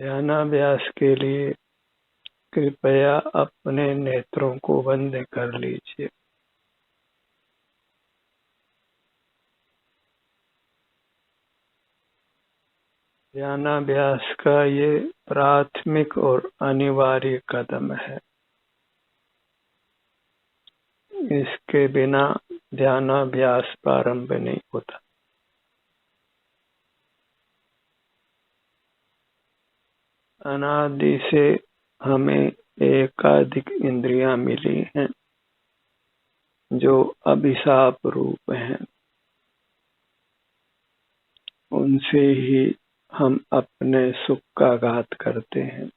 ध्यानाभ्यास के लिए कृपया अपने नेत्रों को बंद कर लीजिए। ध्यानाभ्यास का ये प्राथमिक और अनिवार्य कदम है। इसके बिना ध्यानाभ्यास प्रारंभ नहीं होता। अनादि से हमें एकाधिक इंद्रियां मिली हैं जो अभिशाप रूप हैं। उनसे ही हम अपने सुख का घात करते हैं,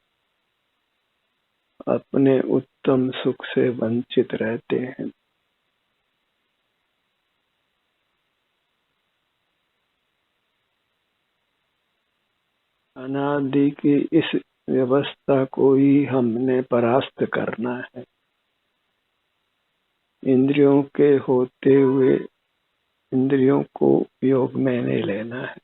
अपने उत्तम सुख से वंचित रहते हैं। अनादि की इस व्यवस्था को ही हमने परास्त करना है। इंद्रियों के होते हुए इंद्रियों को उपयोग में नहीं लेना है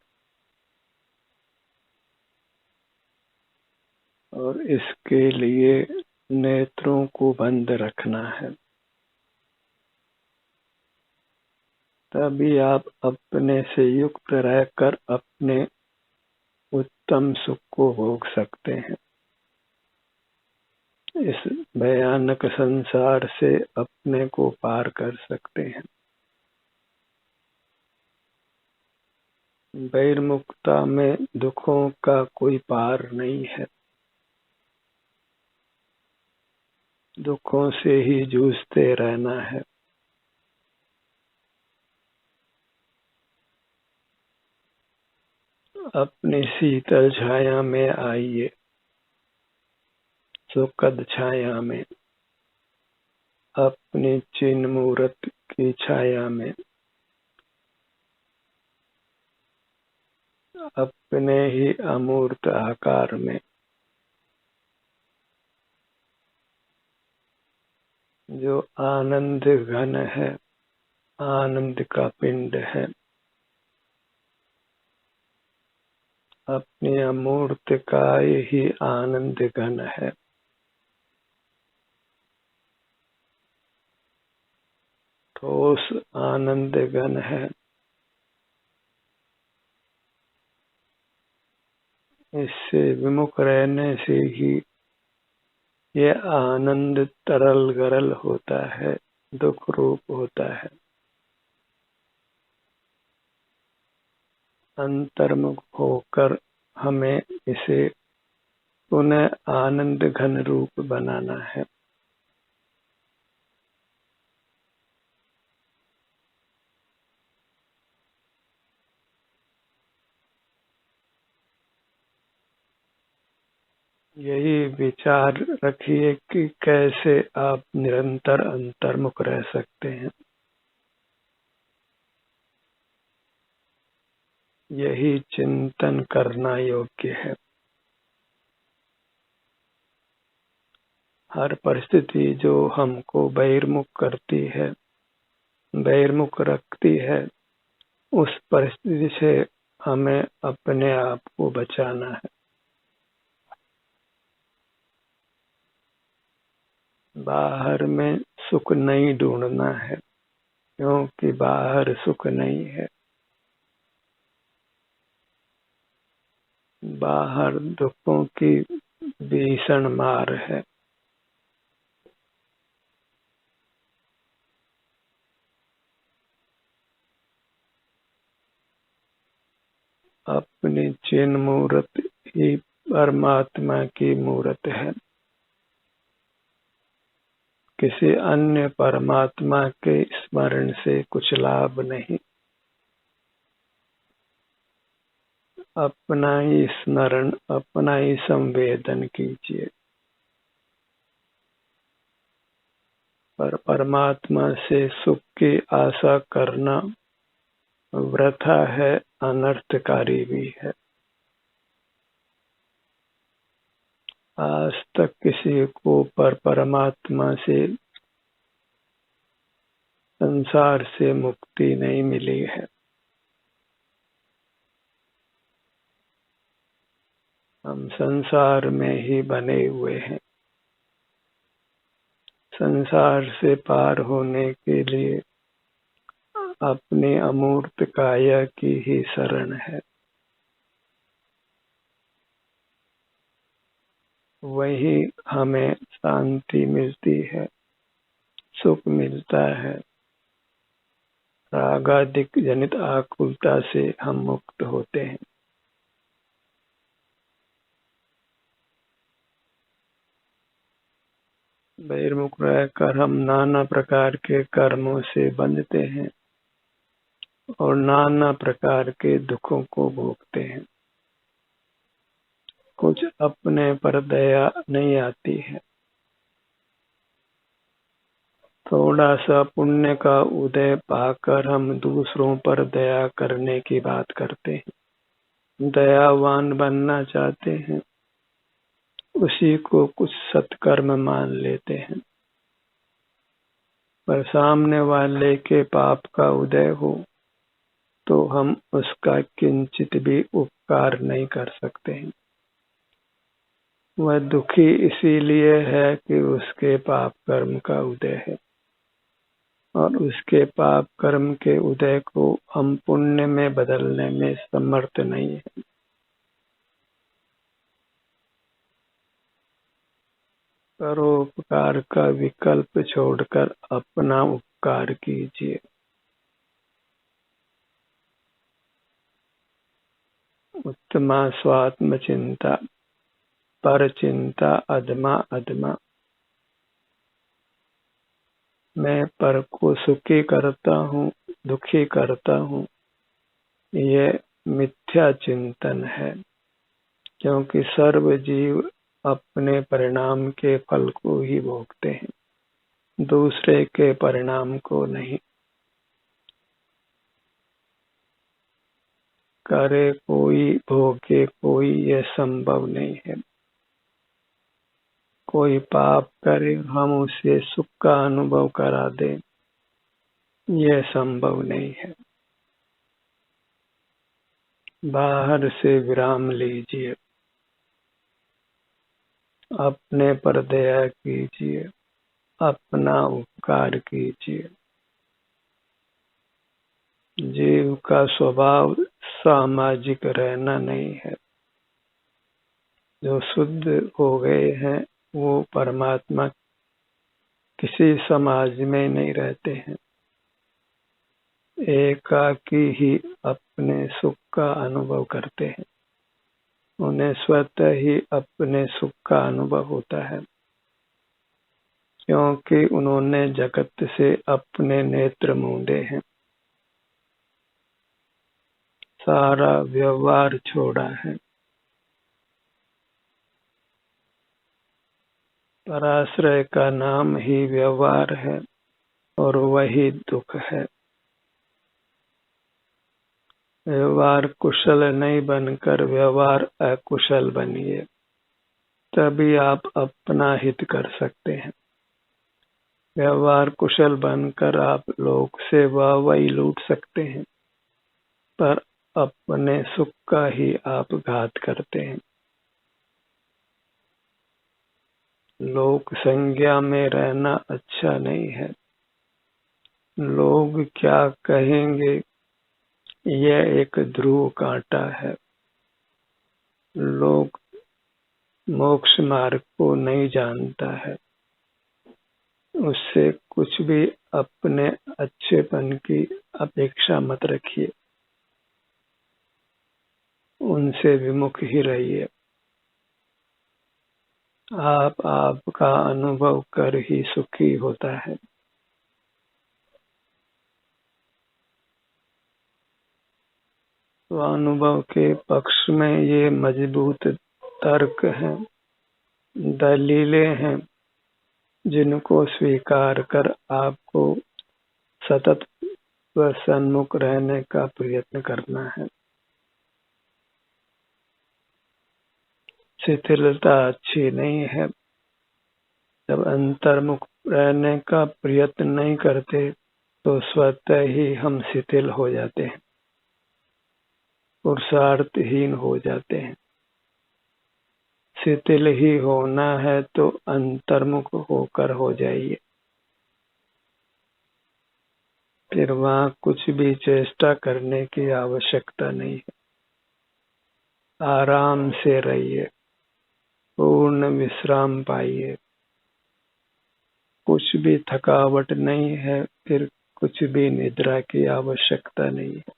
और इसके लिए नेत्रों को बंद रखना है। तभी आप अपने से युक्त रहकर अपने उत्तम सुख को भोग सकते हैं। इस भयानक संसार से अपने को पार कर सकते हैं। बहिर्मुखता में दुखों का कोई पार नहीं है। दुखों से ही जूझते रहना है। अपनी शीतल छाया में आइए, सुखद छाया में, अपनी चिन्ह मूर्त की छाया में, अपने ही अमूर्त आकार में, जो आनंद घन है, आनंद का पिंड है। अपने अमूर्त का ही आनंद घन है। ठोस आनंद घन है। इससे विमुख रहने से ही ये आनंद तरल गरल होता है, दुख रूप होता है। अंतर्मुख होकर हमें इसे पुनः आनंद घन रूप बनाना है। यही विचार रखिए कि कैसे आप निरंतर अंतर्मुख रह सकते हैं। यही चिंतन करना योग्य है। हर परिस्थिति जो हमको बहिर्मुख करती है, बहिर्मुख रखती है, उस परिस्थिति से हमें अपने आप को बचाना है। बाहर में सुख नहीं ढूंढना है, क्योंकि बाहर सुख नहीं है। बाहर दुखों की भीषण मार है। अपनी चिन्ह मूर्त ही परमात्मा की मूर्त है। किसी अन्य परमात्मा के स्मरण से कुछ लाभ नहीं। अपना ही स्मरण, अपना ही संवेदन कीजिए। पर परमात्मा से सुख की आशा करना वृथा है, अनर्थकारी भी है। आज तक किसी को परमात्मा से, संसार से मुक्ति नहीं मिली है। हम संसार में ही बने हुए हैं। संसार से पार होने के लिए अपनी अमूर्त काया की ही शरण है। वही हमें शांति मिलती है, सुख मिलता है। रागादिक जनित आकुलता से हम मुक्त होते हैं। बहिर्मुख रहकर हम नाना प्रकार के कर्मों से बंधते हैं और नाना प्रकार के दुखों को भोगते हैं। कुछ अपने पर दया नहीं आती है। थोड़ा सा पुण्य का उदय पाकर हम दूसरों पर दया करने की बात करते हैं, दयावान बनना चाहते हैं, उसी को कुछ सत्कर्म मान लेते हैं। पर सामने वाले के पाप का उदय हो तो हम उसका किंचित भी उपकार नहीं कर सकते हैं। वह दुखी इसीलिए है कि उसके पाप कर्म का उदय है और उसके पाप कर्म के उदय को हम पुण्य में बदलने में समर्थ नहीं है। परोपकार का विकल्प छोड़कर अपना उपकार कीजिए। उत्तमा स्वात्म चिंता, पर चिंता अधमा अधमा। मैं पर को सुखी करता हूँ, दुखी करता हूँ, यह मिथ्या चिंतन है, क्योंकि सर्व जीव अपने परिणाम के फल को ही भोगते हैं, दूसरे के परिणाम को नहीं। करे कोई भोगे कोई, यह संभव नहीं है। कोई पाप करे हम उसे सुख का अनुभव करा दें, यह संभव नहीं है। बाहर से विराम लीजिए, अपने पर दया कीजिए, अपना उपकार कीजिए। जीव का स्वभाव सामाजिक रहना नहीं है। जो शुद्ध हो गए हैं वो परमात्मा किसी समाज में नहीं रहते हैं। एकाकी ही अपने सुख का अनुभव करते हैं। उन्हें स्वतः ही अपने सुख का अनुभव होता है, क्योंकि उन्होंने जगत से अपने नेत्र मूंदे हैं, सारा व्यवहार छोड़ा है। पराश्रय का नाम ही व्यवहार है और वही दुख है। व्यवहार कुशल नहीं बनकर व्यवहार अकुशल बनिए, तभी आप अपना हित कर सकते हैं। व्यवहार कुशल बनकर आप लोग से वाहवाही लूट सकते हैं, पर अपने सुख का ही आप घात करते हैं। लोक संज्ञा में रहना अच्छा नहीं है। लोग क्या कहेंगे, यह एक ध्रुव कांटा है। लोग मोक्ष मार्ग को नहीं जानता है, उससे कुछ भी अपने अच्छेपन की अपेक्षा मत रखिए, उनसे विमुख ही रहिए। आपका अनुभव कर ही सुखी होता है। तो अनुभव के पक्ष में ये मजबूत तर्क हैं, दलीलें हैं, जिनको स्वीकार कर आपको सतत व सन्मुख रहने का प्रयत्न करना है। शिथिलता अच्छी नहीं है। जब अंतर्मुख रहने का प्रयत्न नहीं करते तो स्वतः ही हम शिथिल हो जाते हैं, पुरुषार्थहीन हो जाते हैं। शिथिल ही होना है तो अंतर्मुख होकर हो जाइए। फिर वहां कुछ भी चेष्टा करने की आवश्यकता नहीं है। आराम से रहिए, पूर्ण विश्राम पाइए। कुछ भी थकावट नहीं है, फिर कुछ भी निद्रा की आवश्यकता नहीं है।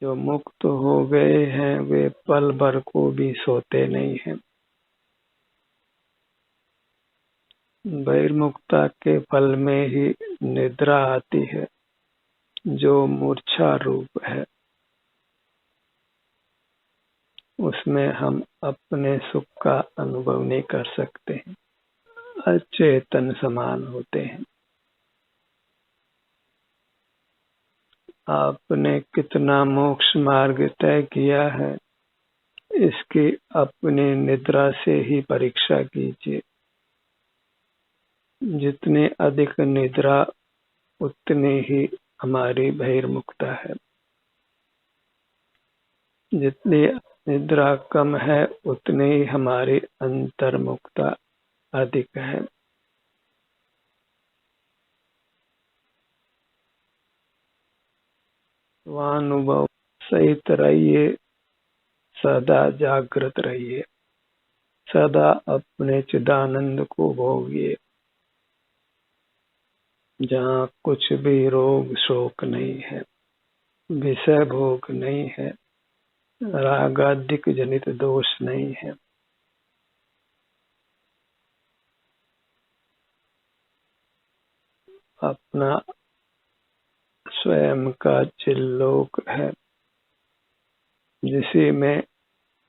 जो मुक्त हो गए हैं वे पल भर को भी सोते नहीं हैं। बहिर्मुखता के फल में ही निद्रा आती है, जो मूर्छा रूप है। उसमें हम अपने सुख का अनुभव नहीं कर सकते हैं, अचेतन समान होते हैं। आपने कितना मोक्ष मार्ग तय किया है, इसकी अपनी निद्रा से ही परीक्षा कीजिए। जितनी अधिक निद्रा उतनी ही हमारी बहिर्मुखता है। जितनी निद्रा कम है उतनी ही हमारी अंतर्मुखता अधिक है। स्वानुभव सहित रहिए, सदा जागृत रहिए, सदा अपने चिदानंद को भोगिए, जहाँ कुछ भी रोग शोक नहीं है, विषय भोग नहीं है, रागादिक जनित दोष नहीं है। अपना स्वयं का चिल्लोक है, जिसी में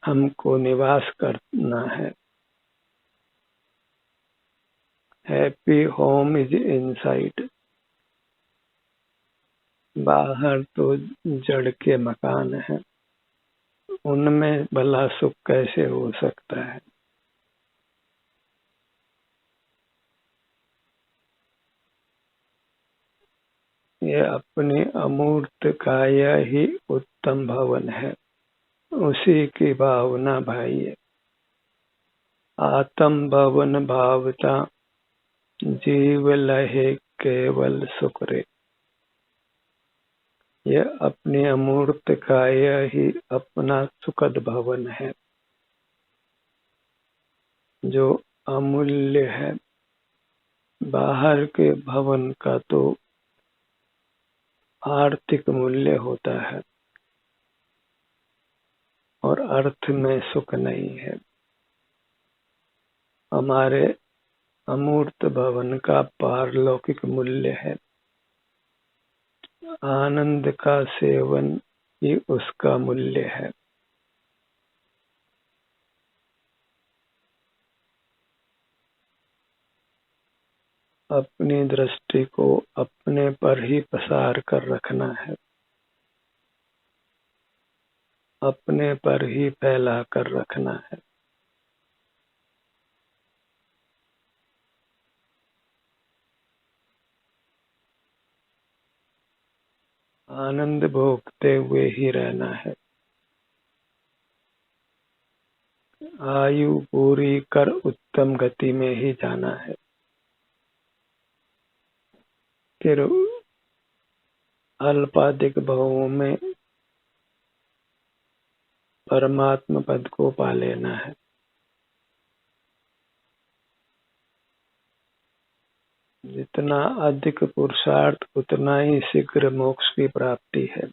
हमको निवास करना है। Happy home is inside. बाहर तो जड़ के मकान है, उनमें भला सुख कैसे हो सकता है। ये अपनी अमूर्त काया ही उत्तम भवन है, उसी की भावना भाई। आत्म भवन भावता जीव लहे केवल सुख रे। यह अपनी अमूर्त काया ही अपना सुखद भवन है, जो अमूल्य है। बाहर के भवन का तो आर्थिक मूल्य होता है और अर्थ में सुख नहीं है। हमारे अमूर्त भवन का पारलौकिक मूल्य है। आनंद का सेवन ही उसका मूल्य है। अपनी दृष्टि को अपने पर ही पसार कर रखना है, अपने पर ही फैला कर रखना है। आनंद भोगते हुए ही रहना है। आयु पूरी कर उत्तम गति में ही जाना है। फिर अल्पाधिक भावों में परमात्मा पद को पा लेना है। जितना अधिक पुरुषार्थ उतना ही शीघ्र मोक्ष की प्राप्ति है,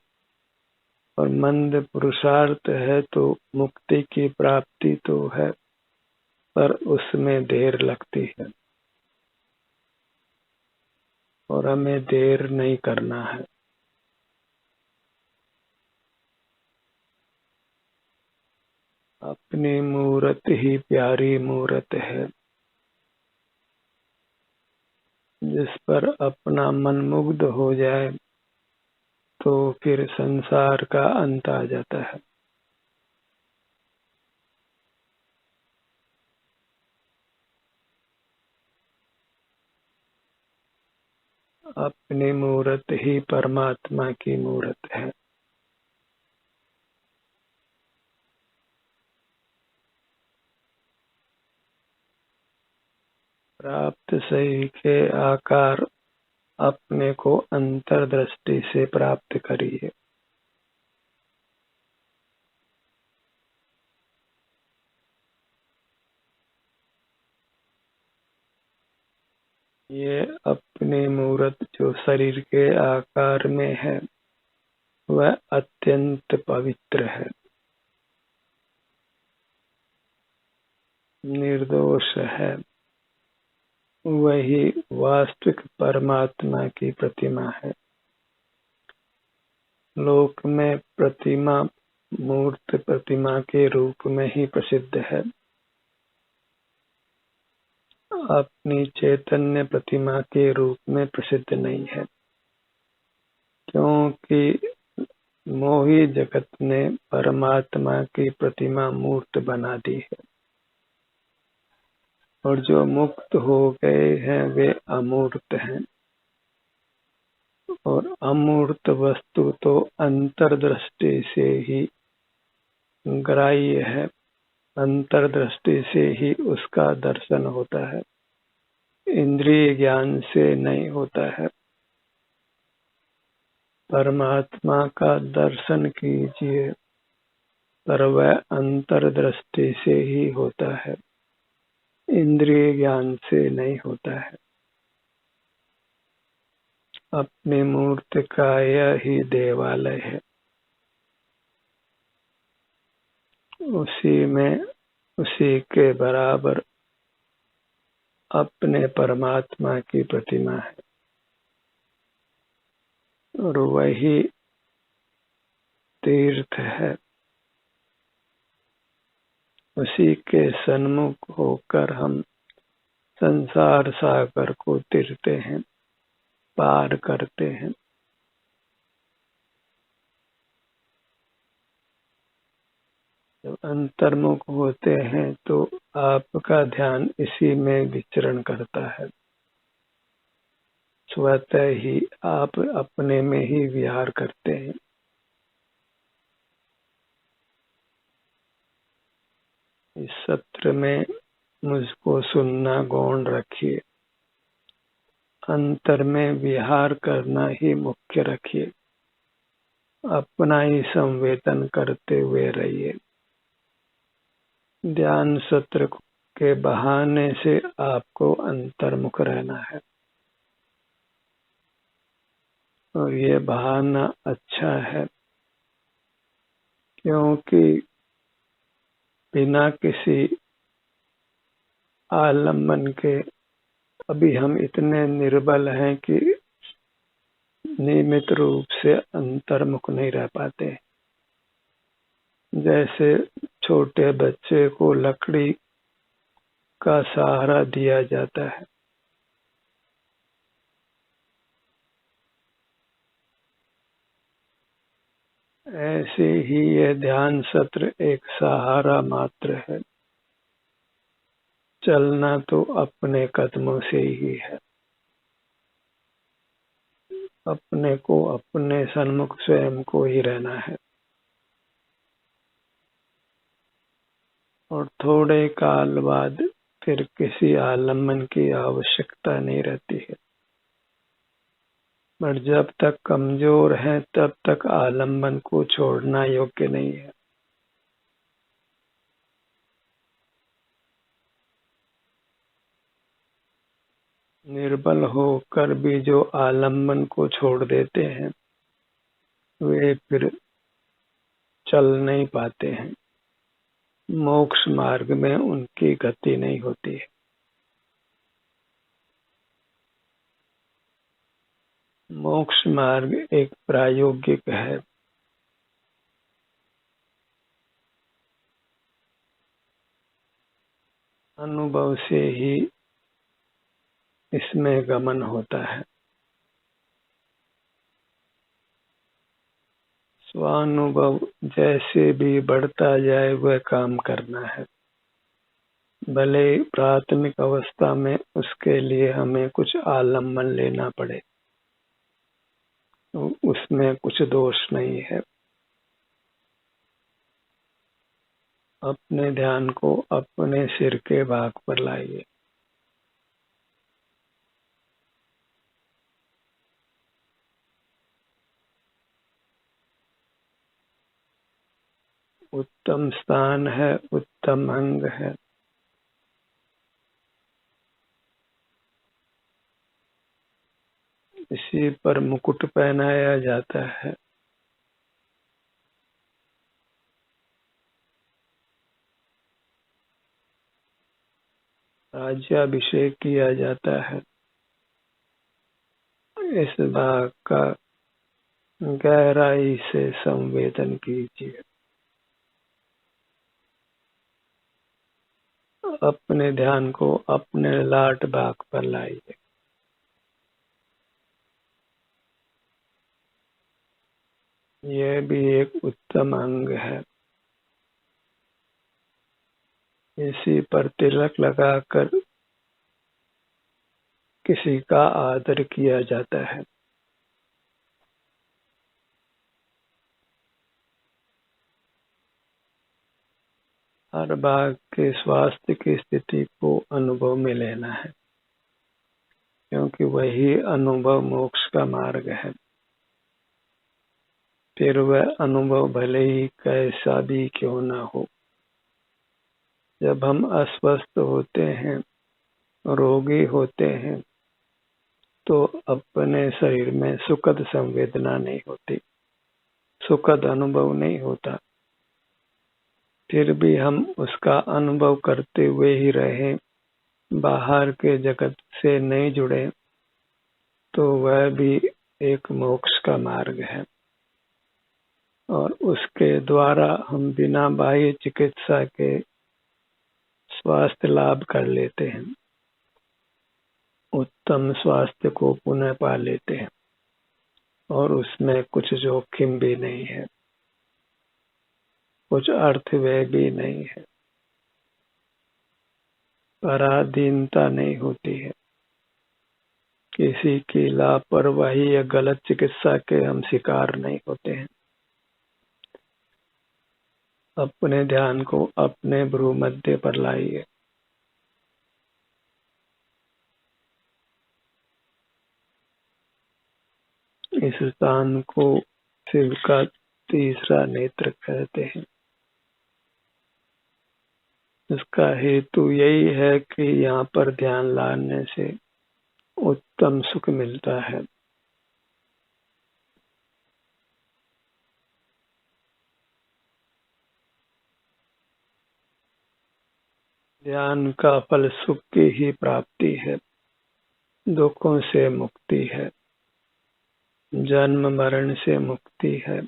और मंद पुरुषार्थ है तो मुक्ति की प्राप्ति तो है, पर उसमें देर लगती है, और हमें देर नहीं करना है। अपनी मूरत ही प्यारी मूरत है, जिस पर अपना मन मुग्ध हो जाए तो फिर संसार का अंत आ जाता है। अपनी मूरत ही परमात्मा की मूरत है। प्राप्त सही के आकार अपने को अंतर्दृष्टि से प्राप्त करिए। ये अपनी मूर्त जो शरीर के आकार में है वह अत्यंत पवित्र है, निर्दोष है। वही वास्तविक परमात्मा की प्रतिमा है। लोक में प्रतिमा मूर्त प्रतिमा के रूप में ही प्रसिद्ध है, अपनी चैतन्य प्रतिमा के रूप में प्रसिद्ध नहीं है, क्योंकि मोही जगत ने परमात्मा की प्रतिमा मूर्त बना दी है और जो मुक्त हो गए हैं वे अमूर्त हैं। और अमूर्त वस्तु तो अंतर्दृष्टि से ही ग्राह्य है, अंतर्दृष्टि से ही उसका दर्शन होता है, इंद्रिय ज्ञान से नहीं होता है। परमात्मा का दर्शन कीजिए पर वह अंतर्दृष्टि से ही होता है, इंद्रिय ज्ञान से नहीं होता है। अपनी मूर्ति का यह ही देवालय है, उसी में उसी के बराबर अपने परमात्मा की प्रतिमा है और वही तीर्थ है। उसी के सन्मुख होकर हम संसार सागर को तीरते हैं, पार करते हैं। जब अंतर्मुख होते हैं तो आपका ध्यान इसी में विचरण करता है, स्वतः ही आप अपने में ही विहार करते हैं। इस सत्र में मुझको सुनना गौण रखिए, अंतर में विहार करना ही मुख्य रखिए, अपना ही संवेदन करते हुए रहिए। ध्यान सत्र के बहाने से आपको अंतर्मुख रहना है और ये बहाना अच्छा है, क्योंकि बिना किसी आलम्बन के अभी हम इतने निर्बल हैं कि नियमित रूप से अंतर्मुख नहीं रह पाते। जैसे छोटे बच्चे को लकड़ी का सहारा दिया जाता है, ऐसे ही यह ध्यान सत्र एक सहारा मात्र है। चलना तो अपने कदमों से ही है, अपने को अपने सन्मुख स्वयं को ही रहना है और थोड़े काल बाद फिर किसी आलम्बन की आवश्यकता नहीं रहती है। पर जब तक कमजोर हैं तब तक आलम्बन को छोड़ना योग्य नहीं है। निर्बल होकर भी जो आलम्बन को छोड़ देते हैं वे फिर चल नहीं पाते हैं, मोक्ष मार्ग में उनकी गति नहीं होती है। मोक्ष मार्ग एक प्रायोगिक है, अनुभव से ही इसमें गमन होता है। स्वानुभव जैसे भी बढ़ता जाए वह काम करना है, भले प्राथमिक अवस्था में उसके लिए हमें कुछ आलम्बन लेना पड़े, तो उसमें कुछ दोष नहीं है। अपने ध्यान को अपने सिर के भाग पर लाइए, उत्तम स्थान है, उत्तम अंग है। इसी पर मुकुट पहनाया जाता है। राज्याभिषेक किया जाता है। इस भाग का गहराई से संवेदन कीजिए। अपने ध्यान को अपने लाट भाग पर लाइए। यह भी एक उत्तम अंग है। इसी पर तिलक लगाकर किसी का आदर किया जाता है। हर भाग के स्वास्थ्य की स्थिति को अनुभव में लेना है, क्योंकि वही अनुभव मोक्ष का मार्ग है। फिर वह अनुभव भले ही कैसा भी क्यों न हो। जब हम अस्वस्थ होते हैं, रोगी होते हैं, तो अपने शरीर में सुखद संवेदना नहीं होती, सुखद अनुभव नहीं होता। फिर भी हम उसका अनुभव करते हुए ही रहें, बाहर के जगत से नहीं जुड़े, तो वह भी एक मोक्ष का मार्ग है। और उसके द्वारा हम बिना बाह्य चिकित्सा के स्वास्थ्य लाभ कर लेते हैं, उत्तम स्वास्थ्य को पुनः पा लेते हैं, और उसमें कुछ जोखिम भी नहीं है, कुछ अर्थ व्यय भी नहीं है, पराधीनता नहीं होती है। किसी की लापरवाही या गलत चिकित्सा के हम शिकार नहीं होते हैं। अपने ध्यान को अपने भ्रूमध्य पर लाइए। इस स्थान को शिव का तीसरा नेत्र कहते हैं। इसका हेतु यही है कि यहाँ पर ध्यान लाने से उत्तम सुख मिलता है। ध्यान का फल सुख की ही प्राप्ति है, दुखों से मुक्ति है, जन्म मरण से मुक्ति है,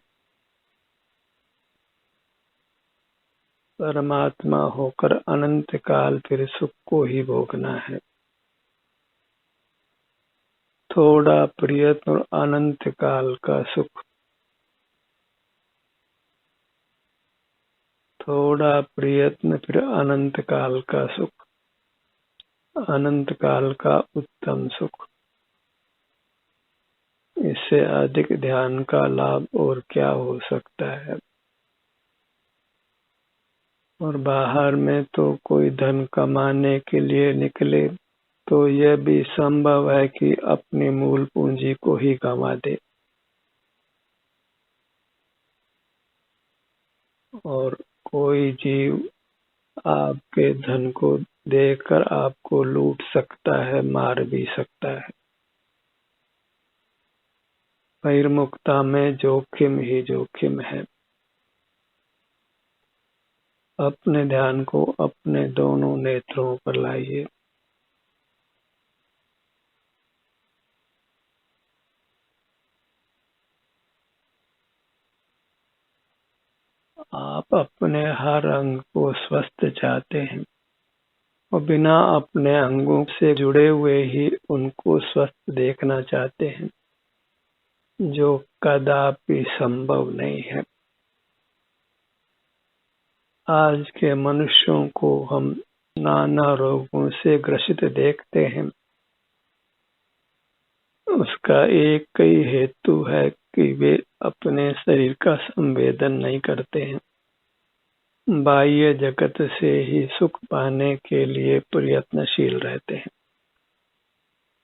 परमात्मा होकर अनंत काल फिर सुख को ही भोगना है। थोड़ा प्रयत्न और अनंत काल का सुख, थोड़ा प्रयत्न फिर अनंत काल का सुख, अनंत काल का उत्तम सुख। इससे अधिक ध्यान का लाभ और क्या हो सकता है। और बाहर में तो कोई धन कमाने के लिए निकले तो यह भी संभव है कि अपनी मूल पूंजी को ही गंवा दे, और कोई जीव आपके धन को देकर आपको लूट सकता है, मार भी सकता है। बहिर्मुखता में जोखिम ही जोखिम है। अपने ध्यान को अपने दोनों नेत्रों पर लाइए। आप अपने हर अंग को स्वस्थ चाहते हैं, और बिना अपने अंगों से जुड़े हुए ही उनको स्वस्थ देखना चाहते हैं, जो कदापि संभव नहीं है। आज के मनुष्यों को हम नाना रोगों से ग्रसित देखते हैं। उसका एक ही हेतु है कि वे अपने शरीर का संवेदन नहीं करते हैं, बाह्य जगत से ही सुख पाने के लिए प्रयत्नशील रहते हैं।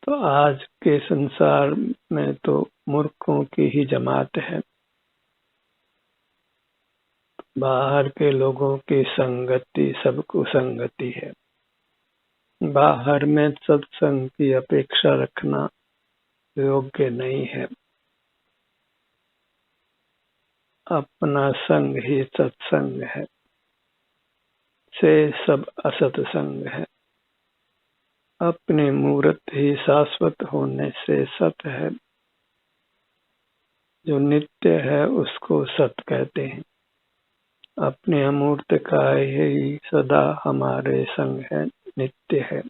तो आज के संसार में तो मूर्खों की ही जमात है। बाहर के लोगों की संगति सब कुसंगति है। बाहर में सत्संग की अपेक्षा रखना योग्य नहीं है। अपना संग ही सत्संग है, से सब असत्संग है। अपनी मूर्त ही शाश्वत होने से सत है। जो नित्य है उसको सत कहते हैं। अपने अमूर्त का ही सदा हमारे संग है, नित्य है।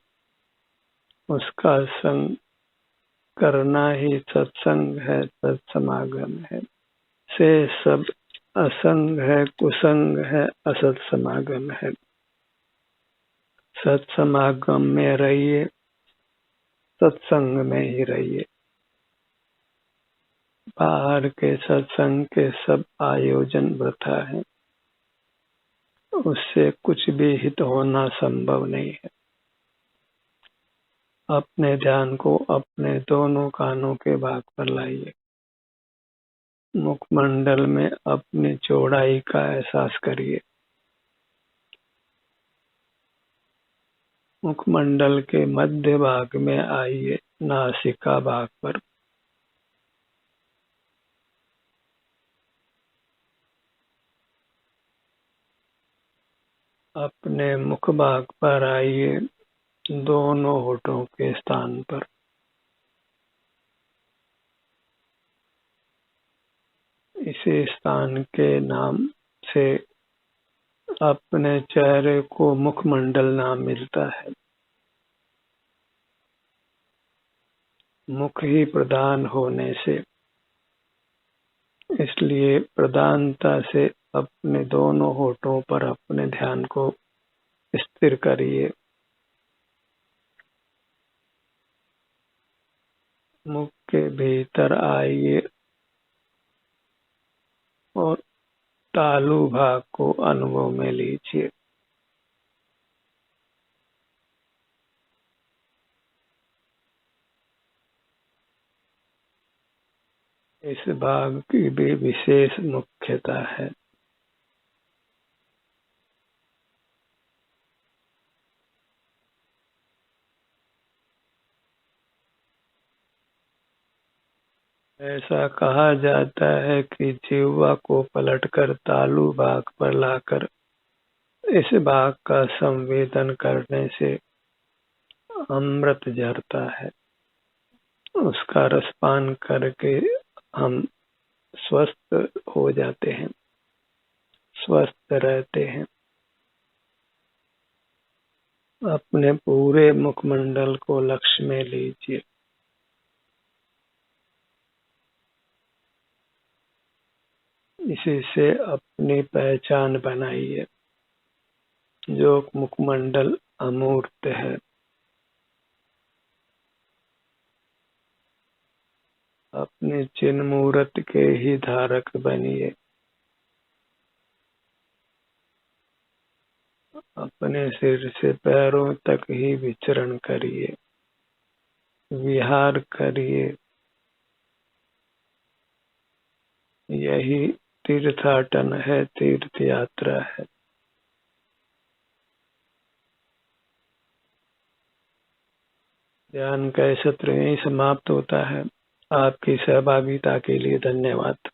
उसका संग करना ही सत्संग है, सत्समागम है। से सब असंग है, कुसंग है, असत समागम है। सत्समागम में रहिए, सत्संग में ही रहिए। बाहर के सत्संग के सब आयोजन वृथा है। उससे कुछ भी हित होना संभव नहीं है। अपने ध्यान को अपने दोनों कानों के भाग पर लाइए। मुखमंडल में अपनी चौड़ाई का एहसास करिए। मुखमंडल के मध्य भाग में आइए, नासिका भाग पर। अपने मुख भाग पर आइए, दोनों होठों के स्थान पर। इसी स्थान के नाम से अपने चेहरे को मुखमंडल नाम मिलता है। मुख ही प्रधान होने से, इसलिए प्रधानता से अपने दोनों होठों पर अपने ध्यान को स्थिर करिए। मुख के भीतर आइए और तालु भाग को अनुभव में लीजिए। इस भाग की भी विशेष मुख्यता है। ऐसा कहा जाता है कि जिह्वा को पलटकर तालु भाग पर लाकर इस भाग का संवेदन करने से अमृत झरता है। उसका रसपान करके हम स्वस्थ हो जाते हैं, स्वस्थ रहते हैं। अपने पूरे मुखमंडल को लक्ष्य में लीजिए। इसी से अपनी पहचान बनाइए। जो मुखमंडल अमूर्त है। अपने चिन्ह मूर्त के ही धारक बनिए। अपने सिर से पैरों तक ही विचरण करिए, विहार करिए। यही तीर्थाटन है, तीर्थ यात्रा है। ध्यान का सत्र यहीं समाप्त होता है। आपकी सहभागिता के लिए धन्यवाद।